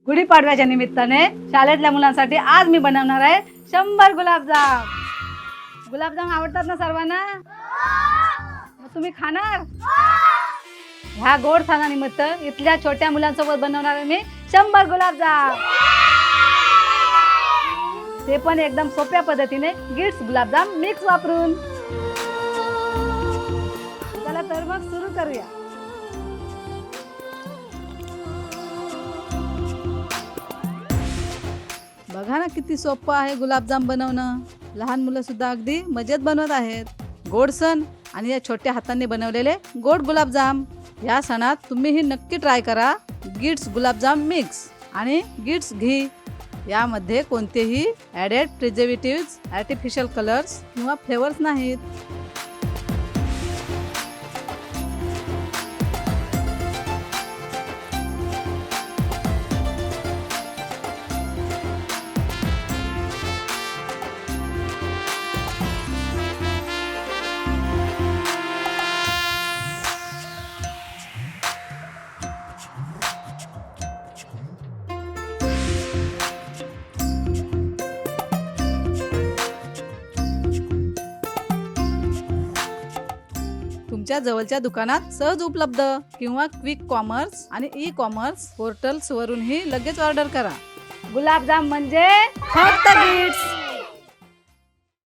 गुढीपाडव्याच्या निमित्ताने शाळेतल्या मुलांसाठी आज मी बनवणार आहे 100 गुलाबजाम। गुलाबजाम आवडतात ना सर्वांना? मग तुम्ही खाणार? ह्या गोड सणानिमित्त इथल्या छोट्या मुलांसोबत बनवणार आहे मी 100 गुलाबजाम, ते पण एकदम सोप्या पद्धतीने गिट्स गुलाबजाम मिक्स वापरून। चला तर मग सुरू करूया। बघा ना किती सोपं आहे गुलाबजाम बनवणं। लहान मुलं सुद्धा अगदी मजेत बनवत आहेत। गोड सण आणि या छोट्या हातांनी बनवलेले गोड गुलाबजाम। या सणात तुम्ही ही नक्की ट्राय करा। गिट्स गुलाबजाम मिक्स आणि गिट्स घी यामध्ये कोणतेही ॲडेड प्रिझर्वेटिव्ह्ज, आर्टिफिशियल कलर्स किंवा फ्लेवर्स नाहीत। तुमच्या जवळच्या दुकानात सहज उपलब्ध किंवा क्विक कॉमर्स आणि ई कॉमर्स पोर्टल्स वरूनही लगेच ऑर्डर करा। गुलाबजाम म्हणजे फक्त गिट्स।